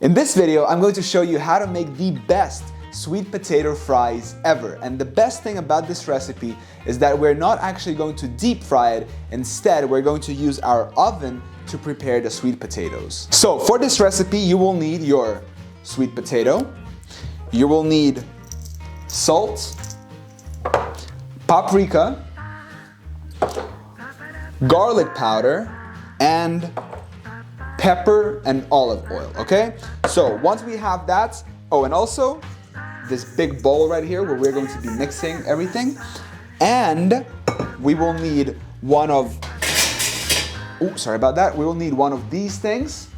In this video, I'm going to show you how to make the best sweet potato fries ever. And the best thing about this recipe is that we're not actually going to deep fry it. Instead, we're going to use our oven to prepare the sweet potatoes. So for this recipe, you will need your sweet potato, you will need salt, paprika, garlic powder, and pepper and olive oil, okay? So once we have that, oh, and also this big bowl right here where we're going to be mixing everything. And we will need one of, sorry about that. We will need one of these things.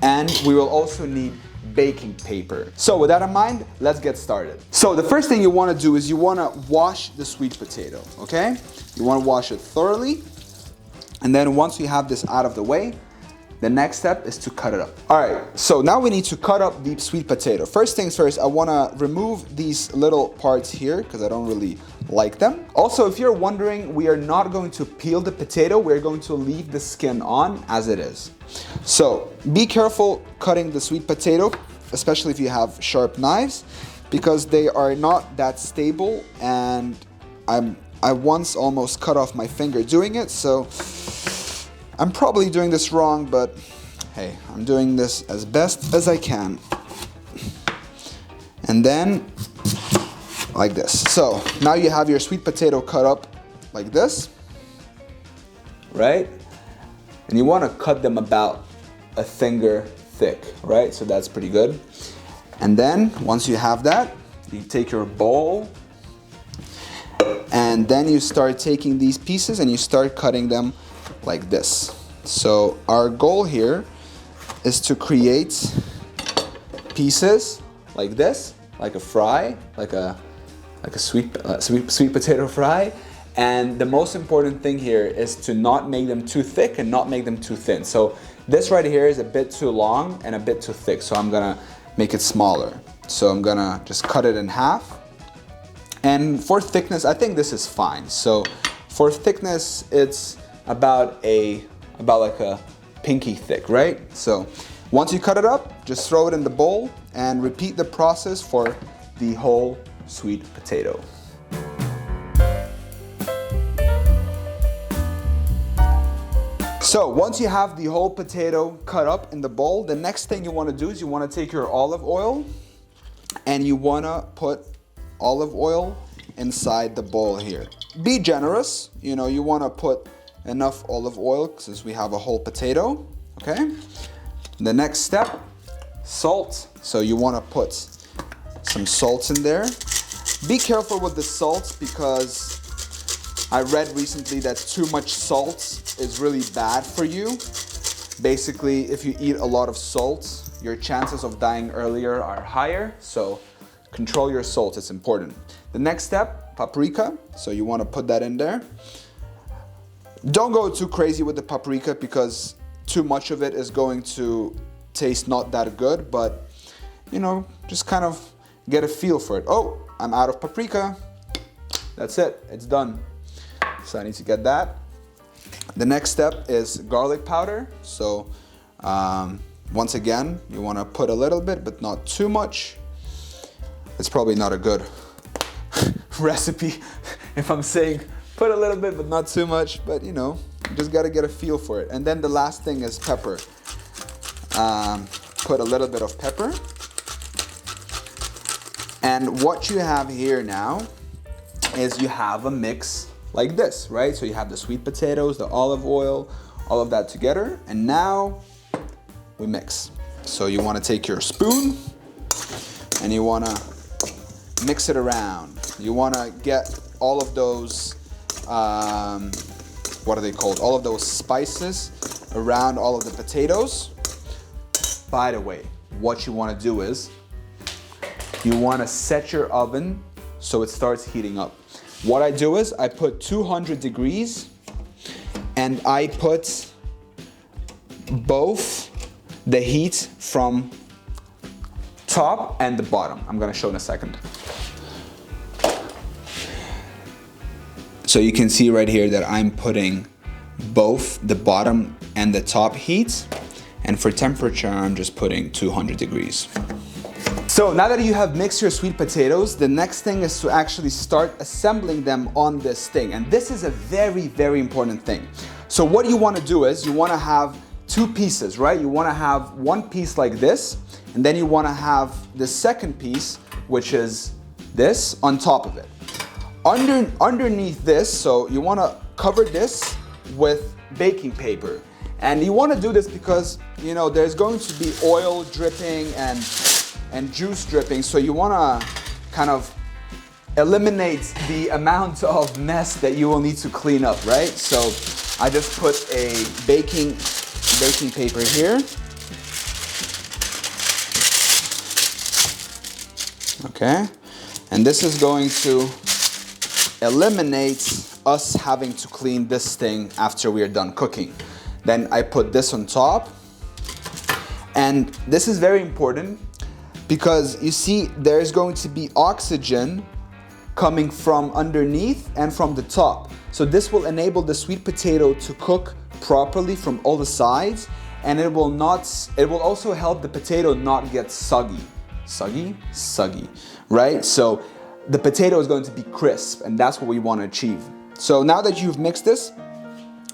And we will also need baking paper. So with that in mind, let's get started. So the first thing you want to do is you want to wash the sweet potato, okay? You want to wash it thoroughly. And then once we have this out of the way, the next step is to cut it up. All right, so now we need to cut up the sweet potato. First things first, I wanna remove these little parts here because I don't really like them. Also, if you're wondering, we are not going to peel the potato, we're going to leave the skin on as it is. So be careful cutting the sweet potato, especially if you have sharp knives, because they are not that stable, and I once almost cut off my finger doing it, so I'm probably doing this wrong, but hey, I'm doing this as best as I can. And then, like this. So now you have your sweet potato cut up like this, right? And you want to cut them about a finger thick, right? So that's pretty good. And then, once you have that, you take your bowl, and then you start taking these pieces and you start cutting them like this. So our goal here is to create pieces like this, like a fry, like a sweet potato fry. And the most important thing here is to not make them too thick and not make them too thin. So this right here is a bit too long and a bit too thick, so I'm gonna make it smaller. So I'm gonna just cut it in half. And for thickness, I think this is fine. So for thickness, it's about like a pinky thick, right? So once you cut it up, just throw it in the bowl and repeat the process for the whole sweet potato. So once you have the whole potato cut up in the bowl, the next thing you want to do is you want to take your olive oil and you want to put olive oil inside the bowl here. Be generous, you know, you want to put enough olive oil since we have a whole potato, okay? The next step, salt. So you want to put some salt in there. Be careful with the salt because I read recently that too much salt is really bad for you. Basically, if you eat a lot of salt, your chances of dying earlier are higher, so control your salt, it's important. The next step, paprika. So you want to put that in there. Don't go too crazy with the paprika because too much of it is going to taste not that good, but you know, just kind of get a feel for it. Oh, I'm out of paprika. That's it, it's done. So I need to get that. The next step is garlic powder. So once again, you want to put a little bit, but not too much. It's probably not a good recipe if I'm saying put a little bit but not too much, but you know, you just got to get a feel for it. And then the last thing is pepper. Put a little bit of pepper. And what you have here now is you have a mix like this, right? So you have the sweet potatoes, the olive oil, all of that together, and now we mix. So you want to take your spoon and you want to mix it around. You want to get all of those, what are they called? All of those spices around all of the potatoes. By the way, what you want to do is you want to set your oven so it starts heating up. What I do is I put 200 degrees and I put both the heat from top and the bottom. I'm gonna show in a second. So you can see right here that I'm putting both the bottom and the top heat, And for temperature, I'm just putting 200 degrees. So now that you have mixed your sweet potatoes, the next thing is to actually start assembling them on this thing. And this is a very, very important thing. So what you want to do is you want to have two pieces, right? You want to have one piece like this, and then you want to have the second piece, which is this, on top of it. Underneath this, so you want to cover this with baking paper. And you want to do this because, you know, there's going to be oil dripping and juice dripping, so you want to kind of eliminate the amount of mess that you will need to clean up, right? So I just put a baking paper here. Okay, and this is going to eliminate us having to clean this thing after we are done cooking. Then I put this on top, and this is very important because you see there's going to be oxygen coming from underneath and from the top. So this will enable the sweet potato to cook properly from all the sides, and it will also help the potato not get soggy, right? So the potato is going to be crisp, and that's what we want to achieve. So now that you've mixed this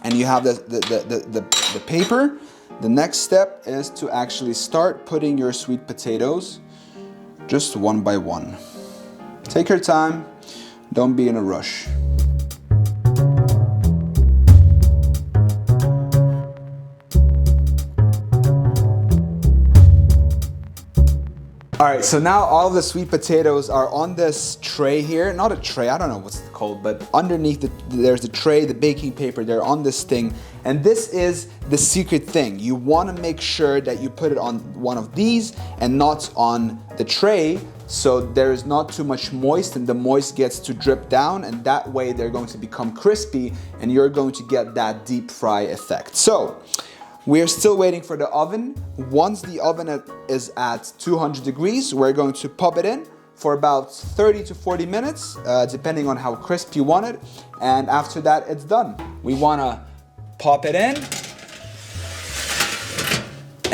and you have the paper, the next step is to actually start putting your sweet potatoes just one by one. Take your time, don't be in a rush. All right, so now all of the sweet potatoes are on this tray here. Not a tray, I don't know what's it called, but underneath there's the tray, the baking paper, they're on this thing. And this is the secret thing. You wanna make sure that you put it on one of these and not on the tray, so there is not too much moist and the moist gets to drip down, and that way they're going to become crispy and you're going to get that deep fry effect. So, we are still waiting for the oven. Once the oven is at 200 degrees, we're going to pop it in for about 30 to 40 minutes, depending on how crisp you want it. And after that, it's done. We wanna pop it in,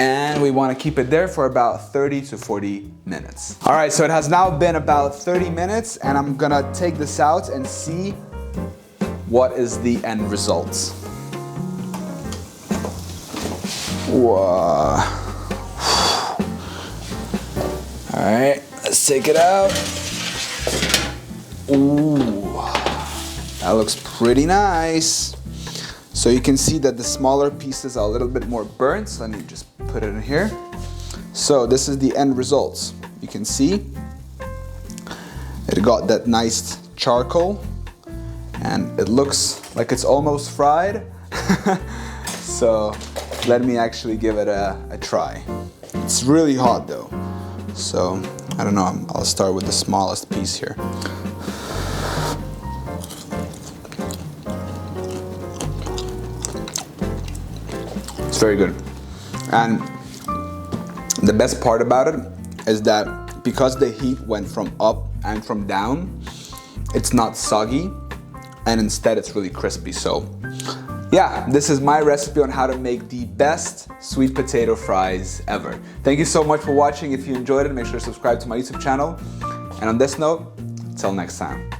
and we wanna keep it there for about 30 to 40 minutes. All right, so it has now been about 30 minutes, and I'm gonna take this out and see what is the end result. Wow. All right, let's take it out. Ooh, that looks pretty nice. So you can see that the smaller pieces are a little bit more burnt. So let me just put it in here. So this is the end results. You can see it got that nice charcoal, and it looks like it's almost fried. So let me actually give it a try. It's really hot though, so I don't know, I'll start with the smallest piece here. It's very good. And the best part about it is that because the heat went from up and from down, it's not soggy, and instead it's really crispy. So yeah, this is my recipe on how to make the best sweet potato fries ever. Thank you so much for watching. If you enjoyed it, make sure to subscribe to my YouTube channel. And on this note, until next time.